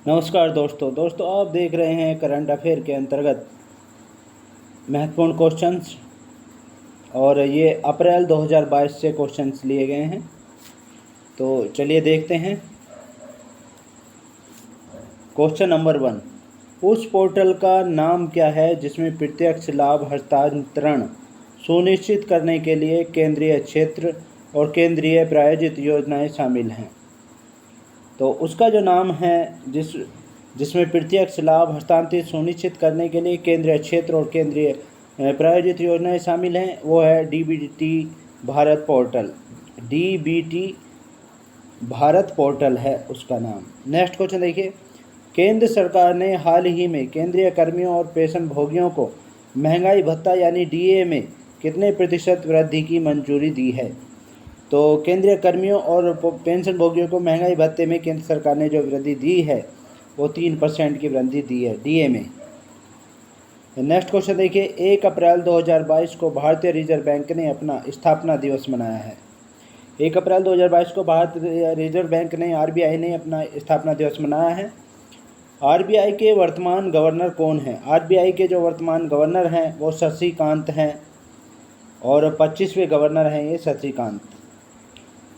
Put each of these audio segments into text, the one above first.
नमस्कार दोस्तों आप देख रहे हैं करंट अफेयर के अंतर्गत महत्वपूर्ण क्वेश्चंस और ये अप्रैल 2022 से क्वेश्चंस लिए गए हैं। तो चलिए देखते हैं। क्वेश्चन नंबर 1, उस पोर्टल का नाम क्या है जिसमें प्रत्यक्ष लाभ हस्तांतरण सुनिश्चित करने के लिए केंद्रीय क्षेत्र और केंद्रीय प्रायोजित योजनाएं शामिल हैं। तो उसका जो नाम है जिसमें प्रत्यक्ष लाभ हस्तांतरित सुनिश्चित करने के लिए केंद्रीय क्षेत्र और केंद्रीय प्रायोजित योजनाएं शामिल हैं, वो है DBT Bharat portal. DBT Bharat portal है उसका नाम। नेक्स्ट क्वेश्चन देखिए, केंद्र सरकार ने हाल ही में केंद्रीय कर्मियों और पेंशनभोगियों को महंगाई भत्ता यानी डीए में कितने प्रतिशत वृद्धि की मंजूरी दी है। तो केंद्रीय कर्मियों और पेंशनभोगियों को महंगाई भत्ते में केंद्र सरकार ने जो वृद्धि दी है वो 3% की वृद्धि दी है डीए में। नेक्स्ट क्वेश्चन देखिए, 1 अप्रैल 2022 को भारतीय रिजर्व बैंक ने अपना स्थापना दिवस मनाया है। 1 अप्रैल 2022 को भारतीय रिजर्व बैंक ने आरबीआई ने अपना स्थापना दिवस मनाया है। आरबीआई के वर्तमान गवर्नर कौन हैं? आरबीआई के जो वर्तमान गवर्नर हैं वो शशिकांत हैं और 25वें गवर्नर हैं ये शशिकांत।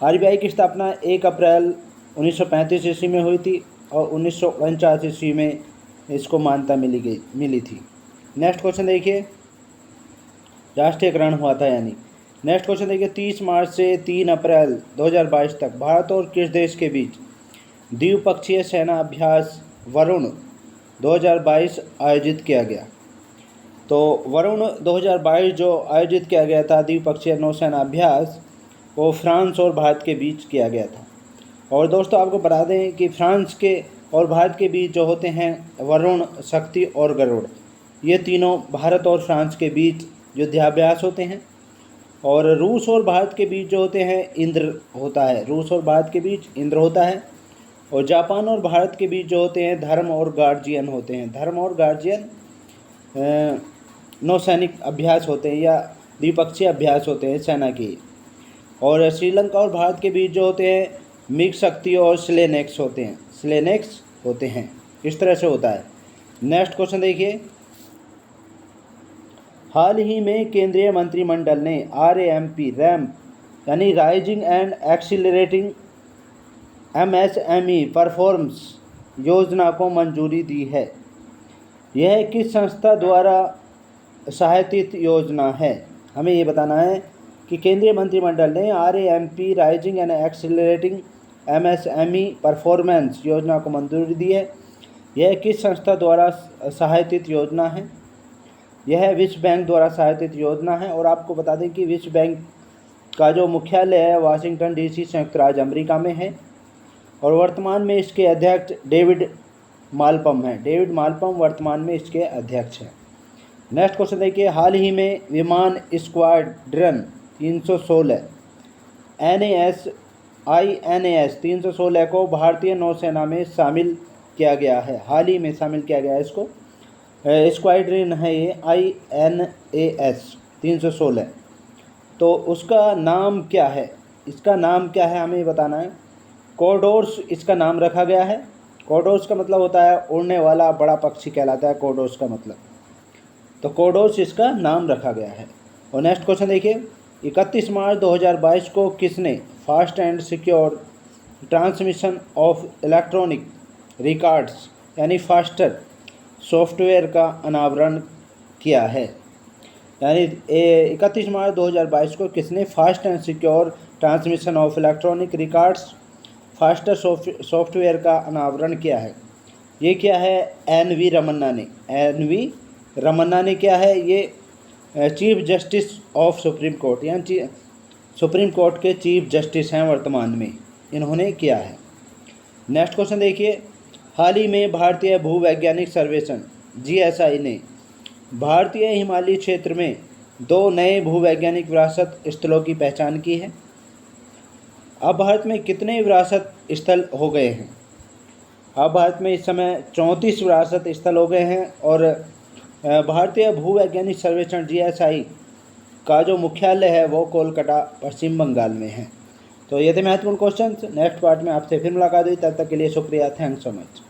आरबीआई की स्थापना 1 अप्रैल 1935 ईस्वी में हुई थी और 1949 ईस्वी में इसको मान्यता मिली थी। नेक्स्ट क्वेश्चन देखिए, राष्ट्रीयकरण हुआ था यानी। नेक्स्ट क्वेश्चन देखिए, 30 मार्च से 3 अप्रैल 2022 तक भारत और किस देश के बीच द्विपक्षीय सेना अभ्यास वरुण 2022 आयोजित किया गया। तो वरुण 2022 जो आयोजित किया गया था द्विपक्षीय नौसेना अभ्यास, वो फ्रांस और भारत के बीच किया गया था। और दोस्तों आपको बता दें कि फ्रांस के और भारत के बीच जो होते हैं वरुण, शक्ति और गरुड़, ये तीनों भारत और फ्रांस के बीच युद्धाभ्यास होते हैं। और रूस और भारत के बीच जो होते हैं इंद्र होता है, रूस और भारत के बीच इंद्र होता है। और जापान और भारत के बीच जो होते हैं धर्म और गार्जियन होते हैं। धर्म और गार्जियन नौसैनिक अभ्यास होते हैं या द्विपक्षीय अभ्यास होते हैं सेना की। और श्रीलंका और भारत के बीच जो होते हैं मिग शक्ति और स्लेनेक्स होते हैं। इस तरह से होता है। नेक्स्ट क्वेश्चन देखिए, हाल ही में केंद्रीय मंत्रिमंडल ने रैम्प यानी rising and accelerating MSME performance योजना को मंजूरी दी है। यह किस संस्था द्वारा सहायतित योजना है? हमें ये बताना है कि केंद्रीय मंत्रिमंडल ने rising and accelerating MSME performance योजना को मंजूरी दी है। यह किस संस्था द्वारा सहायतित योजना है? यह विश्व बैंक द्वारा सहायतित योजना है। और आपको बता दें कि विश्व बैंक का जो मुख्यालय है वाशिंगटन डीसी संयुक्त राज्य अमेरिका में है और वर्तमान में इसके अध्यक्ष डेविड मालपम हैं। डेविड मालपम वर्तमान में इसके अध्यक्ष हैं। नेक्स्ट क्वेश्चन देखिए, हाल ही में विमान स्क्वाड्रन 316 INAS 316 को भारतीय नौसेना में शामिल किया गया है। हाल ही में शामिल किया गया है इसको। स्क्वाड्रन है ये INAS 316। तो उसका नाम क्या है? इसका नाम क्या है हमें बताना है। कोडोर्स इसका नाम रखा गया है। कोडोर्स का मतलब होता है उड़ने वाला बड़ा पक्षी कहलाता है कोडोर्स का मतलब। तो कोडोर्स इसका नाम रखा गया है। और नेक्स्ट क्वेश्चन देखिए, 31 मार्च 2022 को किसने fast and secure transmission of electronic records यानी फास्टर सॉफ्टवेयर का अनावरण किया है? यानी 31 मार्च 2022 को किसने fast and secure transmission of electronic records faster software का अनावरण किया है? ये क्या है? एन.वी. रमन्ना ने क्या है? ये chief justice of supreme court यानी सुप्रीम कोर्ट के चीफ जस्टिस हैं वर्तमान में, इन्होंने किया है। नेक्स्ट क्वेश्चन देखिए, हाल ही में भारतीय भूवैज्ञानिक सर्वेक्षण GSI ने भारतीय हिमालयी क्षेत्र में 2 नए भूवैज्ञानिक विरासत स्थलों की पहचान की है। अब भारत में कितने विरासत स्थल हो गए हैं? अब भारत में इस समय 34 विरासत स्थल हो गए हैं। और भारतीय भूवैज्ञानिक सर्वेक्षण GSI का जो मुख्यालय है वो कोलकाता पश्चिम बंगाल में है। तो ये थे महत्वपूर्ण क्वेश्चन। नेक्स्ट पार्ट में आपसे फिर मुलाकात हुई, तब तक के लिए शुक्रिया। Thanks so much.